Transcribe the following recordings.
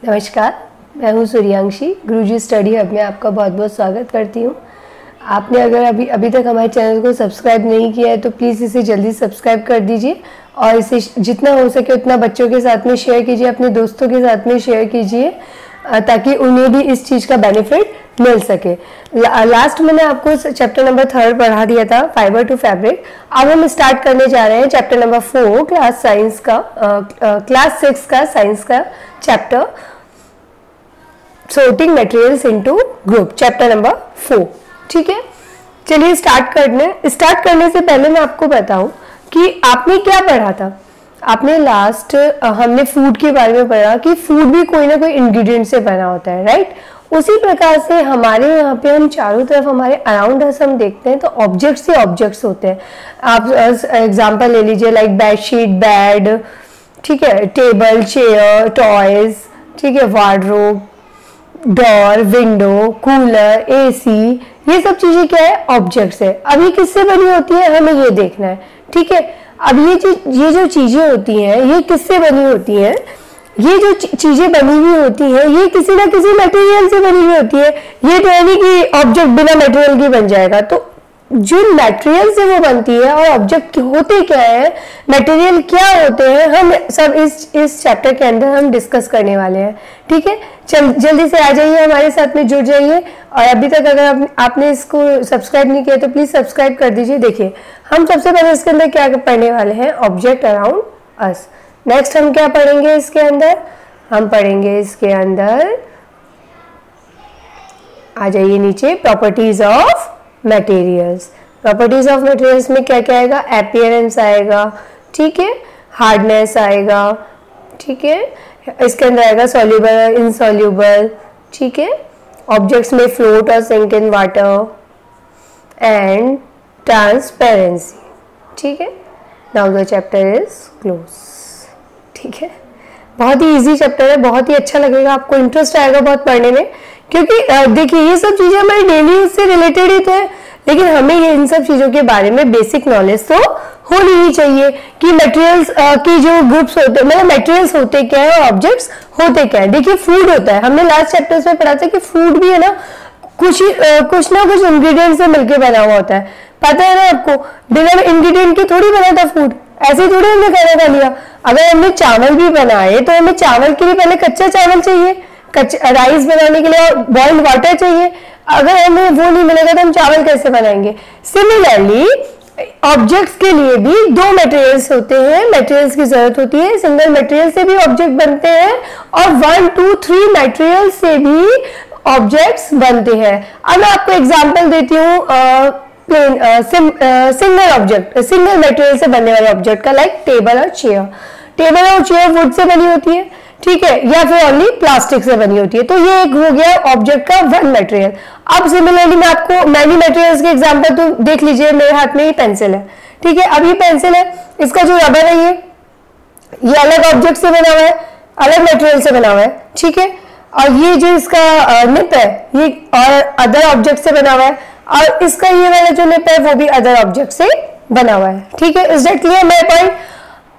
नमस्कार, मैं हूं सूर्यांशी। गुरुजी स्टडी हब में आपका बहुत बहुत स्वागत करती हूं। आपने अगर अभी तक हमारे चैनल को सब्सक्राइब नहीं किया है तो प्लीज़ इसे जल्दी सब्सक्राइब कर दीजिए और इसे जितना हो सके उतना बच्चों के साथ में शेयर कीजिए, अपने दोस्तों के साथ में शेयर कीजिए ताकि उन्हें भी इस चीज़ का बेनिफिट मिल सके। लास्ट मैंने आपको चैप्टर नंबर 3 पढ़ा दिया था, फाइबर टू फैब्रिक। अब हम स्टार्ट करने जा रहे हैं चैप्टर नंबर 4 क्लास 6 का साइंस का chapter sorting materials into group, chapter number 4। ठीक है, चलिए स्टार्ट करने से पहले मैं आपको बताऊं कि आपने क्या पढ़ा था। आपने लास्ट हमने फूड के बारे में पढ़ा कि फूड भी कोई ना कोई इंग्रेडिएंट से बना होता है, राइट। उसी प्रकार से हमारे यहाँ पे हम चारों तरफ हमारे अराउंड अस हम देखते हैं तो ऑब्जेक्ट्स ही ऑब्जेक्ट्स होते हैं। आप एग्जांपल ले लीजिए, लाइक बेडशीट, बेड, ठीक है, टेबल, चेयर, टॉयज, ठीक है, wardrobe, door, window, cooler, AC, ये सब चीजें क्या है, ऑब्जेक्ट्स है। अब ये किससे बनी होती है हमें ये देखना है, ठीक है। अब ये जो चीजें होती हैं ये किससे बनी होती हैं, ये जो चीजें बनी हुई होती हैं ये किसी ना किसी मटेरियल से बनी हुई होती है। ये तो है नहीं कि ऑब्जेक्ट बिना मटेरियल के बन जाएगा, तो जो मटेरियल से वो बनती है और ऑब्जेक्ट होते क्या है, मटेरियल क्या होते हैं, हम सब इस चैप्टर के अंदर हम डिस्कस करने वाले हैं। ठीक है, जल्दी से आ जाइए, हमारे साथ में जुड़ जाइए। और अभी तक अगर आपने इसको सब्सक्राइब नहीं किया तो प्लीज सब्सक्राइब कर दीजिए। देखिए, हम सबसे पहले इसके अंदर क्या पढ़ने वाले हैं, ऑब्जेक्ट अराउंड अस। नेक्स्ट हम क्या पढ़ेंगे इसके अंदर, हम पढ़ेंगे इसके अंदर, आ जाइए नीचे, properties of materials. Properties of materials में क्या क्या आएगा, अपीयरेंस आएगा, ठीक है, हार्डनेस आएगा, ठीक है, इसके अंदर आएगा सॉल्युबल, इनसॉल्युबल, ठीक है, ऑब्जेक्ट्स में फ्लोट और sink in water and transparency. ठीक है, now the chapter is close. ठीक है, बहुत ही इजी चैप्टर है, बहुत ही अच्छा लगेगा, आपको इंटरेस्ट आएगा बहुत पढ़ने में, क्योंकि देखिए ये सब चीजें हमारी डेली यूज से रिलेटेड ही तो है, लेकिन हमें ये इन सब चीजों के बारे में बेसिक नॉलेज तो होनी ही चाहिए कि मटेरियल्स की जो ग्रुप्स होते हैं, मतलब मटेरियल्स होते क्या है और ऑब्जेक्ट्स होते क्या है। देखिए, फूड होता है, हमने लास्ट चैप्टर्स में पढ़ा था कि फूड भी है ना कुछ ना कुछ इंग्रेडिएंट से मिलकर बना हुआ होता है। पता है ना आपको, बिना इंग्रेडिएंट के थोड़ी बना था फूड, ऐसे थोड़ी हमने खाना खा लिया। अगर हमने चावल भी बनाए तो हमें चावल के लिए पहले कच्चा चावल चाहिए, राइस बनाने के लिए बॉइल्ड वाटर चाहिए। अगर हमें वो नहीं मिलेगा तो हम चावल कैसे बनाएंगे। सिमिलरली ऑब्जेक्ट्स के लिए भी दो मटेरियल्स होते हैं, मटेरियल्स की जरूरत होती है। सिंगल मटेरियल से भी ऑब्जेक्ट बनते हैं और 1, 2, 3 मटेरियल से भी ऑब्जेक्ट्स बनते हैं। अब मैं आपको एग्जांपल देती हूँ सिंगल ऑब्जेक्ट, सिंगल मटेरियल से बनने वाले ऑब्जेक्ट का, लाइक टेबल और चेयर। टेबल और चेयर वुड से बनी होती है, ठीक है, या फिर ओनली प्लास्टिक से बनी होती है। तो ये एक हो गया ऑब्जेक्ट का वन मटेरियल। अब सिमिलरली मैं आपको मैनी मटेरियल्स के एग्जांपल तो देख लीजिए, मेरे हाथ में ही पेंसिल है, ठीक है। अब ये पेंसिल है, इसका जो रबर है ये अलग ऑब्जेक्ट से बना हुआ है, अलग मटेरियल से बना हुआ है, ठीक है। और ये जो इसका निप है ये और अदर ऑब्जेक्ट से बना हुआ है, और इसका ये वाला जो निप है वो भी अदर ऑब्जेक्ट से बना हुआ है, ठीक है। Is that clear my point?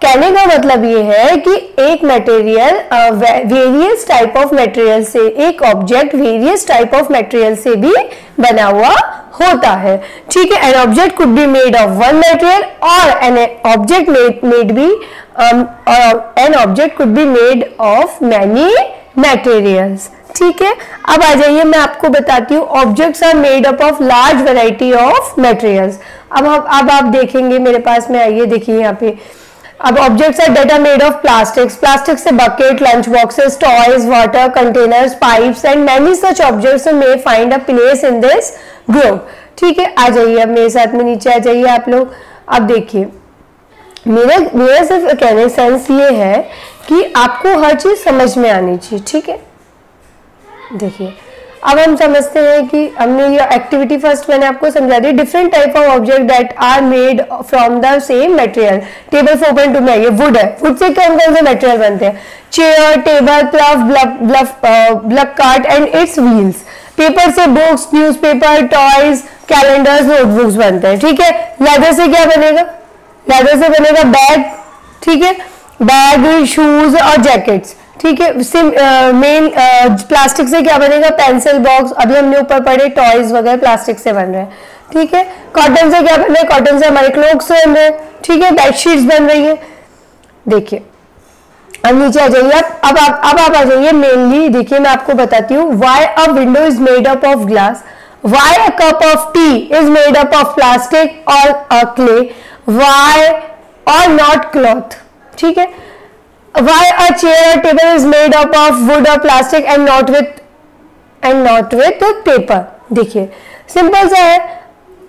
कहने का मतलब ये है कि एक material various type of material से, एक object various type of material से भी बना हुआ होता है, ठीक है। An object could be made of one material और an object could be made of many materials, ठीक है। अब आ जाइए, मैं आपको बताती हूँ, objects are made up of large variety of materials. अब आप देखेंगे मेरे पास में, आइए देखिए यहाँ पे। अब objects are that are made of plastics, plastic से bucket, lunch boxes, toys, water containers, pipes and many such objects may find a place in this group, ठीक है। आ जाइए, अब मेरे साथ में नीचे आ जाइए आप लोग। अब देखिए, मेरा सिर्फ कहने सेंस ये है कि आपको हर चीज समझ में आनी चाहिए, ठीक है। देखिए, अब हम समझते हैं कि हमने ये एक्टिविटी फर्स्ट मैंने आपको समझा दी, different type of object that are made from the same material. Table 4.2 में ये वुड है, वुड से कौन कौन से मटेरियल बनते हैं, chair, table, bullock cart and its wheels. Paper से books, newspaper, toys, calendars, notebooks बनते हैं, ठीक है। लेदर से क्या बनेगा, लेदर से बनेगा बैग, ठीक है, बैग, शूज और जैकेट्स, ठीक है। मेन प्लास्टिक से क्या बनेगा, पेंसिल बॉक्स, अभी हमने ऊपर पढ़े टॉयज वगैरह प्लास्टिक से बन रहे हैं, ठीक है। कॉटन से क्या बन रहा है, कॉटन से हमारे क्लोथ्स बन रहे हैं, ठीक है, बेडशीट्स बन रही है। देखिए अब नीचे आ जाइए अब आप आ जाइए मेनली, देखिए मैं आपको बताती हूँ why a window is made up of glass, why a cup of tea is made up of plastic और क्ले, व्हाई और नॉट क्लॉथ, ठीक है। व्हाई अ चेयर और table is made up of wood और plastic and not with paper. देखिए simple सा है,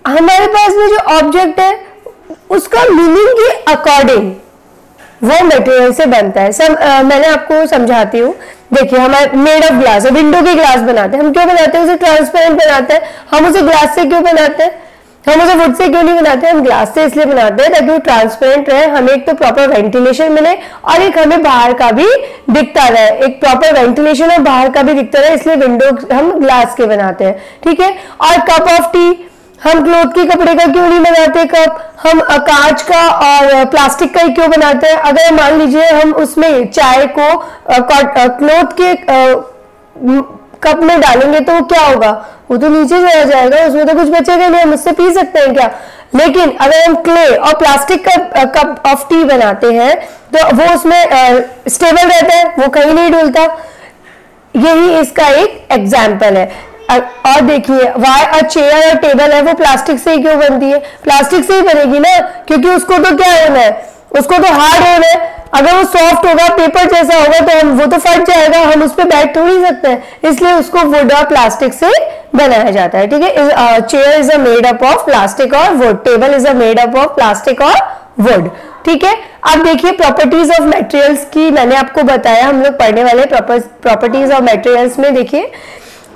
हमारे पास में जो ऑब्जेक्ट है उसका मीनिंग के अकॉर्डिंग वो मटेरियल से बनता है। मैंने आपको समझाती हूँ। देखिए हमारे मेड ऑफ ग्लास है, विंडो के ग्लास बनाते हैं, हम क्यों बनाते हैं उसे, ट्रांसपेरेंट बनाते हैं। हम उसे ग्लास से क्यों बनाते हैं, हम उसे वुड से क्यों नहीं बनाते, हम ग्लास से इसलिए बनाते हैं ताकि वो ट्रांसपेरेंट रहे, हमें एक तो प्रॉपर वेंटिलेशन मिले और एक हमें बाहर का भी दिखता रहे, एक प्रॉपर वेंटिलेशन और बाहर का भी दिखता रहे, इसलिए विंडो हम ग्लास के बनाते हैं, ठीक है। और कप ऑफ टी, हम क्लोथ के कपड़े का क्यों नहीं बनाते कप, हम कांच का और प्लास्टिक का ही क्यों बनाते हैं। अगर मान लीजिए हम उसमें चाय को क्लोथ के कप में डालेंगे तो क्या होगा, वो तो नीचे चला जाएगा, उसमें तो कुछ बचेगा नहीं, हम उससे पी सकते हैं क्या। लेकिन अगर हम क्ले और प्लास्टिक का कप ऑफ टी बनाते हैं तो वो उसमें स्टेबल रहता है, वो कहीं नहीं डुलता। यही इसका एक एग्जाम्पल है। और देखिए व्हाई अ चेयर और टेबल है, वो प्लास्टिक से ही क्यों बनती है, प्लास्टिक से ही बनेगी ना, क्योंकि उसको तो क्या होना है, उसको तो हार्ड होना है। अगर वो सॉफ्ट होगा, पेपर जैसा होगा तो वो तो फट जाएगा, हम उस पर बैठ थोड़ी सकते हैं, इसलिए उसको वुड और प्लास्टिक से बनाया जाता है, ठीक है। Chair is a made up of plastic और wood, table is a made up of plastic और वुड, ठीक है। अब देखिए प्रॉपर्टीज ऑफ मटेरियल्स की मैंने आपको बताया, हम लोग पढ़ने वाले प्रॉपर्टीज ऑफ मटेरियल्स में देखिए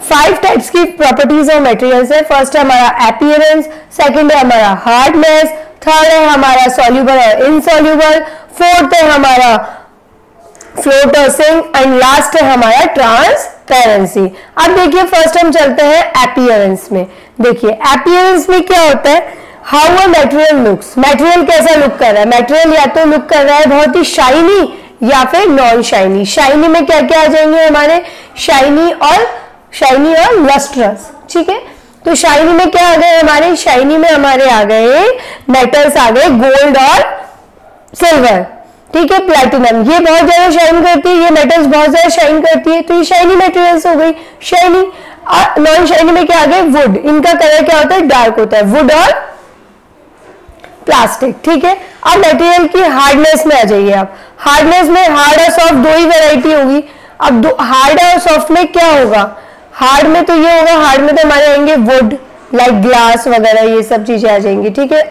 5 टाइप्स की प्रॉपर्टीज ऑफ मटेरियल्स है। फर्स्ट है हमारा अपीयरेंस, सेकंड है हमारा हार्डनेस, थर्ड है हमारा सॉल्यूबल और इनसॉल्यूबल, फोर्थ है हमारा फ्लोट और सिंक एंड लास्ट है हमारा ट्रांसपेरेंसी। अब देखिए फर्स्ट हम चलते हैं अपीयरेंस में। देखिए अपीयरेंस में क्या होता है, how a material looks, material कैसा लुक कर रहा है, मटेरियल या तो लुक कर रहा है बहुत ही शाइनी या फिर नॉन शाइनी। शाइनी में क्या क्या आ जाएंगे हमारे, शाइनी और लस्ट्रस, ठीक है। तो शाइनी में क्या आ गए हमारे, शाइनी में हमारे आ गए मेटल्स आ गए, गोल्ड और सिल्वर, ठीक है, प्लैटिनम, ये बहुत ज्यादा शाइन करती है, ये मेटल्स बहुत ज्यादा शाइन करती है, तो ये शाइनी मेटेरियल्स हो गई शाइनी। नॉन शाइनी में क्या आ गए, वुड, इनका कलर क्या होता है, डार्क होता है, वुड और प्लास्टिक, ठीक है। अब मटेरियल की हार्डनेस में आ जाइए आप। हार्डनेस में हार्ड और सॉफ्ट दो ही वैरायटी होगी। अब हार्ड और सॉफ्ट में क्या होगा, हार्ड में तो ये होगा, हार्ड में तो हमारे आएंगे वुड लाइक ग्लास वगैरह, ये सब चीजें आ जाएंगी, ठीक है।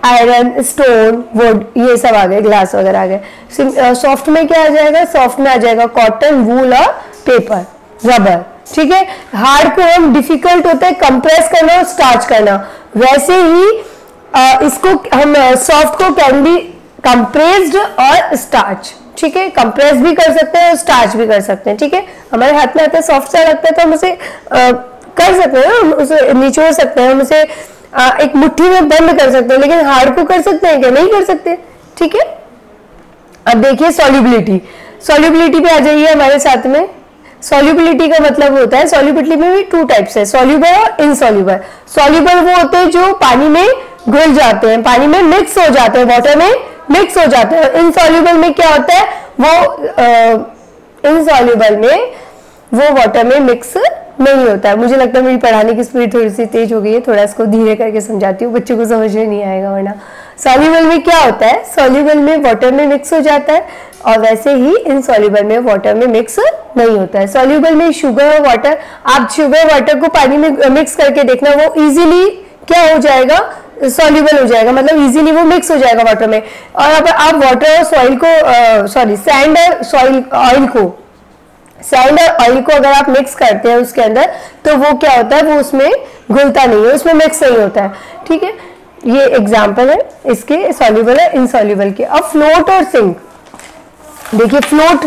आयरन, स्टोन, वुड, ये सब आ गए, ग्लास वगैरह आ गए। सॉफ्ट में क्या आ जाएगा, सॉफ्ट में आ जाएगा कॉटन, वूल और पेपर, रबर, ठीक है। हार्ड को हम डिफिकल्ट होता है कंप्रेस करना और स्टार्च करना, वैसे ही इसको हम सॉफ्ट को कैन बी कंप्रेस्ड और स्टार्च, ठीक है, कंप्रेस भी कर सकते हैं और स्टार्च भी कर सकते हैं, ठीक है। हमारे हाथ में आता है सॉफ्ट सा लगता है तो हम उसे कर सकते हैं, हम उसे निचोड़ सकते हैं, हम उसे एक मुट्ठी में बंद कर सकते हैं, लेकिन हार्ड को कर सकते हैं क्या, नहीं कर सकते, ठीक है। अब देखिए सॉल्युबिलिटी पे आ जाइए हमारे साथ में। सॉल्युबिलिटी का मतलब होता है, सॉल्युबिलिटी में भी 2 टाइप्स है, सॉल्युबल और इनसॉल्युबल। सॉल्युबल वो होते हैं जो पानी में घुल जाते हैं, पानी में मिक्स हो जाते हैं, वाटर में मिक्स हो जाते हैं। इनसॉल्युबल में क्या होता है, वो इनसॉल्युबल में वो वाटर में मिक्स नहीं होता है। मुझे लगता है मेरी पढ़ाने की स्पीड थोड़ी सी तेज हो गई है, थोड़ा इसको धीरे करके समझाती हूँ, बच्चों को समझ में नहीं आएगा वरना। सॉल्युबल में क्या होता है, सॉल्युबल में वाटर में मिक्स हो जाता है और वैसे ही इनसॉल्युबल में वाटर में मिक्स नहीं होता है। सॉल्युबल में शुगर और वाटर, आप शुगर वाटर को पानी में मिक्स करके देखना, वो इजीली क्या हो जाएगा, सॉल्युबल हो जाएगा, मतलब इजीली वो मिक्स हो जाएगा वाटर में। और आप वाटर और सॉइल को सैंड और ऑयल को अगर आप मिक्स करते हैं उसके अंदर, तो वो क्या होता है, वो उसमें घुलता नहीं है, उसमें मिक्स नहीं होता है, ठीक है। ये एग्जाम्पल है इसके सॉल्युबल और इनसॉल्युबल के। अब फ्लोट और सिंक, देखिए फ्लोट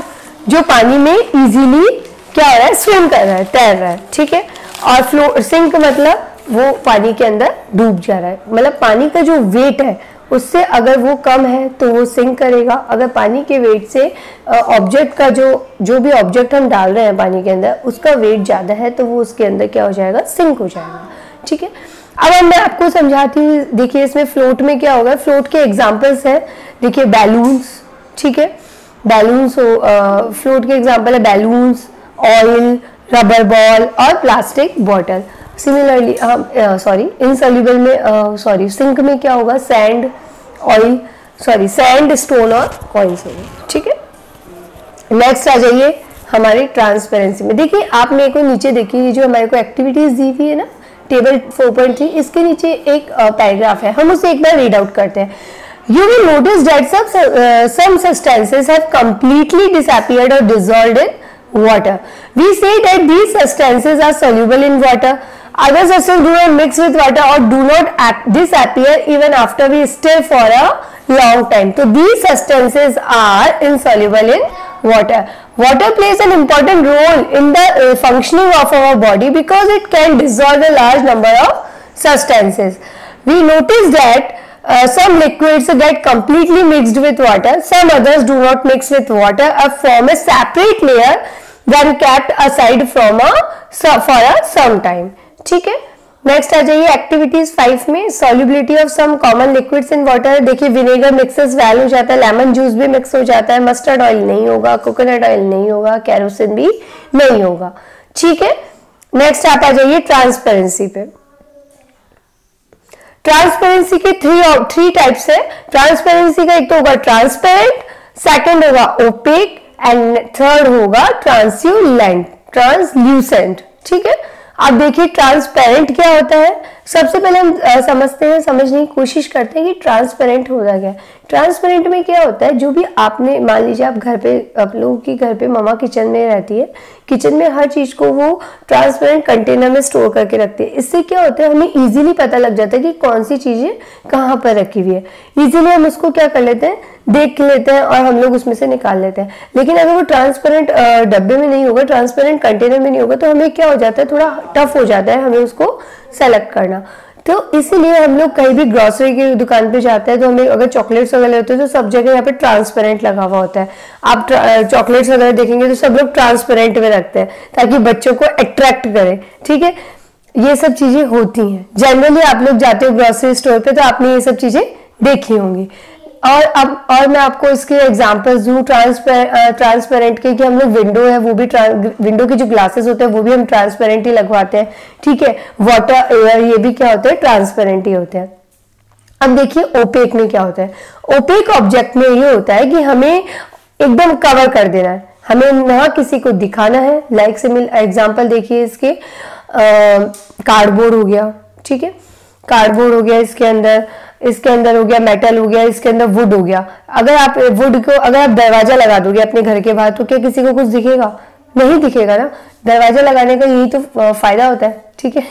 जो पानी में इजीली क्या हो रहा है, स्विम कर रहा है, तैर रहा है, ठीक है। और सिंक मतलब वो पानी के अंदर डूब जा रहा है, मतलब पानी का जो वेट है उससे अगर वो कम है तो वो सिंक करेगा। अगर पानी के वेट से ऑब्जेक्ट का जो भी ऑब्जेक्ट हम डाल रहे हैं पानी के अंदर उसका वेट ज़्यादा है तो वो उसके अंदर क्या हो जाएगा, सिंक हो जाएगा। ठीक है, अब मैं आपको समझाती हूँ। देखिए इसमें फ्लोट में क्या होगा, फ्लोट के एग्जाम्पल्स है। देखिए बैलून्स, ठीक है, बैलून्स फ्लोट के एग्जाम्पल है बैलून्स, ऑयल, रबर बॉल और प्लास्टिक बॉटल। सिमिलरली इनसॉल्युबल में सिंक में क्या होगा, सैंड, ऑयल, सैंड, स्टोन और कॉइन्स होंगे। ठीक है, नेक्स्ट आ जाइए हमारे ट्रांसपेरेंसी में। देखिए आप मेरे को नीचे देखिए जो हमारे को एक्टिविटीज दी हुई है ना, टेबल 4.3, इसके नीचे एक पैराग्राफ है, हम उसे एक बार रीड आउट करते हैं। You will notice that some substances have completely disappeared or dissolved in water. We say that these substances are soluble in water. Other substances do not mix with water or do not disappear even after we stir for a long time. So these substances are insoluble in water. Water plays an important role in the functioning of our body because it can dissolve a large number of substances. We notice that some liquids get completely mixed with water, some others do not mix with water or form a separate layer when kept aside from for a some time. ठीक है, next आ जाइए activities 5 में। Solubility of some common liquids in water. देखिए vinegar mixes well हो जाता है, lemon juice भी mix हो जाता है, मस्टर्ड ऑयल नहीं होगा, कोकोनट ऑयल नहीं होगा, केरोसिन भी नहीं होगा। ठीक है, नेक्स्ट आप आ जाइए ट्रांसपेरेंसी पे। ट्रांसपेरेंसी के थ्री टाइप्स है। ट्रांसपेरेंसी का एक तो होगा ट्रांसपेरेंट, सेकंड होगा ओपेक एंड थर्ड होगा ट्रांसल्यूसेंट। ठीक है, आप देखिए ट्रांसपेरेंट क्या होता है। सबसे पहले हम समझने की कोशिश करते हैं कि ट्रांसपेरेंट होता क्या है। ट्रांसपेरेंट में क्या होता है, जो भी आपने मान लीजिए आप घर पे, आप लोगों की घर पे मम्मा किचन में रहती है, किचन में हर चीज को वो ट्रांसपेरेंट कंटेनर में स्टोर करके रखते हैं। इससे क्या होता है, हमें इजीली पता लग जाता है कि कौन सी चीजें कहाँ पर रखी हुई है। इजीली हम उसको क्या कर लेते हैं, देख लेते हैं और हम लोग उसमें से निकाल लेते हैं। लेकिन अगर वो ट्रांसपेरेंट डब्बे में नहीं होगा, ट्रांसपेरेंट कंटेनर में नहीं होगा, तो हमें क्या हो जाता है, थोड़ा टफ हो जाता है हमें उसको सेलेक्ट करना। तो इसीलिए हम लोग कहीं भी ग्रोसरी की दुकान पे जाते हैं तो हमें अगर चॉकलेट्स वगैरह होते हैं तो सब जगह यहाँ पे ट्रांसपेरेंट लगा हुआ होता है। आप चॉकलेट्स वगैरह देखेंगे तो सब लोग ट्रांसपेरेंट में रखते हैं ताकि बच्चों को अट्रैक्ट करे। ठीक है, ये सब चीजें होती हैं। जनरली आप लोग जाते हो ग्रोसरी स्टोर पे तो आपने ये सब चीजें देखी होंगी। और मैं आपको इसके एग्जांपल्स दूं ट्रांसपेरेंट के, कि हम लोग विंडो है वो भी विंडो के जो ग्लासेस होते हैं वो भी हम ट्रांसपेरेंट ही लगवाते हैं। ठीक है, वाटर, एयर, ये भी क्या होते हैं, ट्रांसपेरेंट ही होते हैं। अब देखिए ओपेक में क्या होता है। ओपेक ऑब्जेक्ट में ये होता है कि हमें एकदम कवर कर देना है, हमें ना किसी को दिखाना है। लाइक से एग्जाम्पल देखिए इसके, कार्डबोर्ड हो गया। ठीक है, कार्डबोर्ड हो गया, इसके अंदर हो गया मेटल हो गया, इसके अंदर वुड हो गया। अगर आप दरवाजा लगा दोगे अपने घर के बाहर तो क्या किसी को कुछ दिखेगा? नहीं दिखेगा ना। दरवाजा लगाने का यही तो फायदा होता है। ठीक है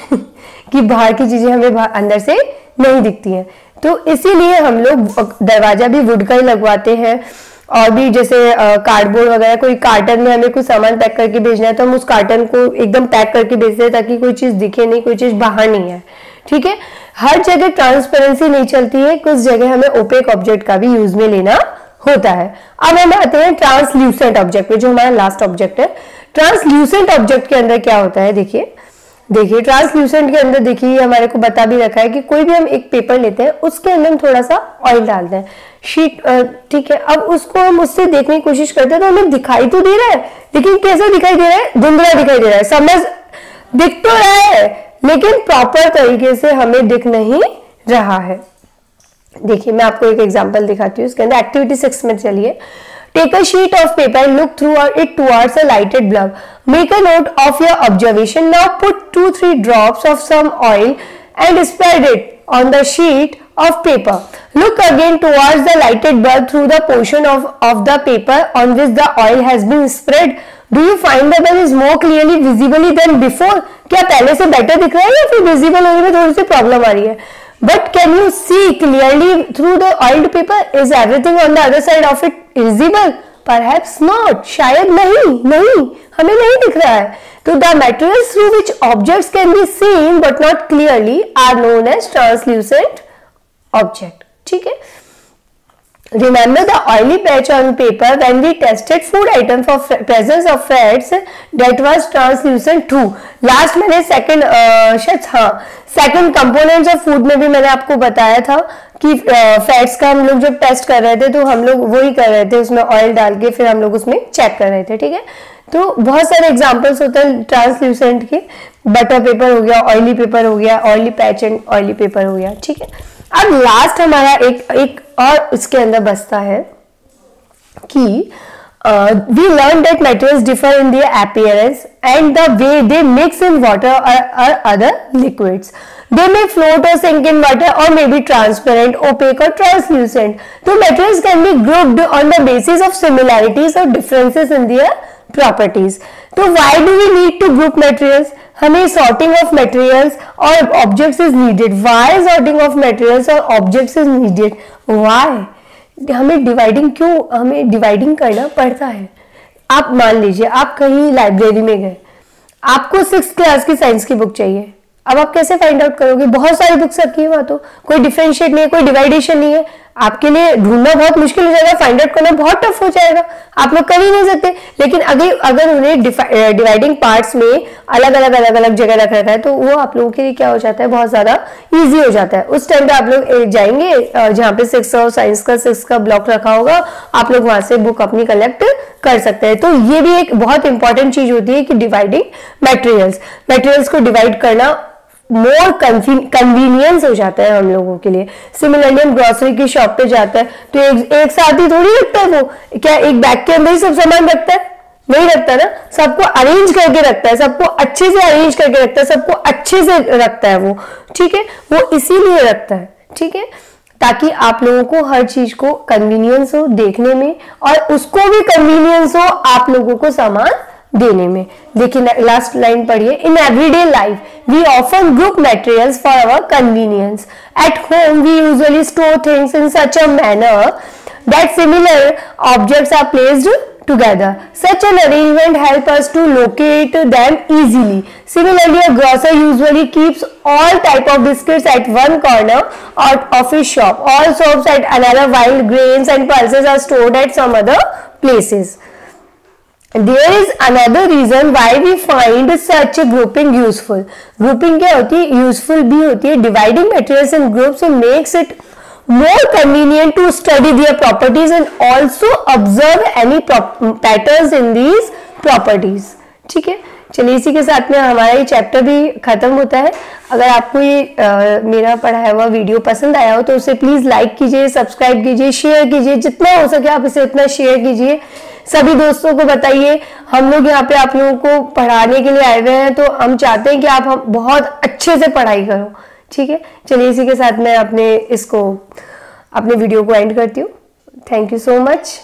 कि बाहर की चीजें हमें अंदर से नहीं दिखती हैं। तो इसीलिए हम लोग दरवाजा भी वुड का ही लगवाते हैं। और भी जैसे कार्डबोर्ड वगैरह, कोई कार्टन में हमें कुछ सामान पैक करके भेजना है तो हम उस कार्टन को एकदम पैक करके भेजते हैं ताकि कोई चीज दिखे नहीं, कोई चीज बाहर नहीं है। ठीक है, हर जगह ट्रांसपेरेंसी नहीं चलती है, कुछ जगह हमें ओपेक ऑब्जेक्ट का भी यूज में लेना होता है। अब हम आते हैं ट्रांसल्यूसेंट ऑब्जेक्ट पे, जो हमारा लास्ट ऑब्जेक्ट है। ट्रांसल्यूसेंट ऑब्जेक्ट के अंदर क्या होता है, देखिए ट्रांसल्यूसेंट के अंदर देखिए हमारे को बता भी रखा है कि कोई भी हम एक पेपर लेते हैं उसके अंदर हम थोड़ा सा ऑयल डालते हैं, शीट। ठीक है, अब उसको हम उससे देखने की कोशिश करते हैं तो हमें दिखाई तो दे रहा है, लेकिन कैसा दिखाई दे रहा है, धुंधला दिखाई दे रहा है। समझ दिख तो रहा है लेकिन प्रॉपर तरीके से हमें दिख नहीं रहा है। देखिए मैं आपको एक एग्जांपल दिखाती हूँ। इसके अंदर एक्टिविटी 6 में चलिए। Take a sheet of paper, look through it towards a lighted bulb, make a note of your observation, now put 2-3 drops of some oil and spread it on the sheet of paper. Look again towards the lighted bulb through the portion of the paper on which the oil has been spread. Do you find the bulb is more clearly visibly than before? क्या पहले से better दिख रहा है या फिर visible होने में थोड़ी सी प्रॉब्लम आ रही है? But can you see clearly through the oiled paper? Is everything on the other side of it visible? Perhaps not. शायद नहीं हमें नहीं दिख रहा है। तो the materials through which objects can be seen but not clearly are known as translucent object. ठीक है। Remember the oily patch on paper when we tested food item for presence of fats that was translucent too. Last मैंने second components of food में भी मैंने आपको बताया था कि फैट्स का हम लोग जब टेस्ट कर रहे थे तो हम लोग वही कर रहे थे, उसमें ऑयल डाल के फिर हम लोग उसमें चेक कर रहे थे, ठीक है। तो बहुत सारे एग्जांपल्स होते हैं ट्रांसल्यूसेंट के, बटर पेपर हो गया, ऑयली पेपर हो गया, oily patch and oily paper हो गया, ठीक है। अब लास्ट हमारा एक और इसके अंदर बसता है कि we learned that materials differ in their appearance and the way they mix in water or other liquids. They may float or sink in water or may be transparent, opaque or translucent. So materials can be grouped on the basis of similarities or differences in their properties. So why do we need to group materials? हमें sorting of materials or objects is needed. Why sorting of materials or objects is needed? Why? हमें dividing करना पड़ता है। आप मान लीजिए आप कहीं लाइब्रेरी में गए, आपको 6th क्लास की साइंस की बुक चाहिए, अब आप कैसे फाइंड आउट करोगे? बहुत सारी बुक्स रखी है वहां, तो कोई डिफरेंशिएट नहीं है, कोई डिवाइडेशन नहीं है, आपके लिए ढूंढना बहुत मुश्किल हो जाएगा, फाइंड आउट करना बहुत टफ हो जाएगा, आप लोग कर ही नहीं सकते। लेकिन अगर उन्हें डिवाइडिंग पार्ट्स में अलग अलग जगह रख रखा है तो वो आप लोगों के लिए क्या हो जाता है, बहुत ज्यादा इजी हो जाता है। उस टाइम पे आप लोग जाएंगे जहाँ पे 6 और साइंस का 6 का ब्लॉक रखा होगा, आप लोग वहां से बुक अपनी कलेक्ट कर सकते हैं। तो ये भी एक बहुत इंपॉर्टेंट चीज होती है कि डिवाइडिंग मटेरियल्स को डिवाइड करना मोर कन्वीनियंस हो जाता है हम लोगों के लिए। सिमिलरली हम ग्रोसरी की शॉप पे जाते हैं तो एक साथ ही थोड़ी रखता है वो, क्या एक बैग के अंदर ही सब सामान रखता है? नहीं रखता ना, सबको अरेंज करके रखता है, सबको अच्छे से अरेंज करके रखता है, सबको अच्छे से रखता है वो, ठीक है। वो इसीलिए रखता है, ठीक है, ताकि आप लोगों को हर चीज को कन्वीनियंस हो देखने में और उसको भी कन्वीनियंस हो आप लोगों को सामान देने में। देखिए लास्ट लाइन पढ़िए, in everyday life we often group materials for our convenience. At home we usually store things in such a manner that similar objects are placed together. Such an arrangement helps us to locate them easily. Similarly, a grocer usually keeps all type of biscuits at one corner of his shop. All soaps at another, while grains and pulses are stored at some other places. There is another reason why we find such grouping useful. Grouping क्या होती है? Useful भी होती है. Dividing materials in groups makes it more convenient to study their properties and also observe any patterns in these properties. ठीक है, चलिए इसी के साथ में हमारा ये चैप्टर भी खत्म होता है। अगर आपको ये मेरा पढ़ाया हुआ वीडियो पसंद आया हो तो उसे प्लीज लाइक कीजिए, सब्सक्राइब कीजिए, शेयर कीजिए, जितना हो सके आप इसे उतना शेयर कीजिए, सभी दोस्तों को बताइए। हम लोग यहाँ पे आप लोगों को पढ़ाने के लिए आए हुए हैं तो हम चाहते हैं कि आप बहुत अच्छे से पढ़ाई करो, ठीक है। चलिए इसी के साथ मैं अपने वीडियो को एंड करती हूँ। Thank you so much.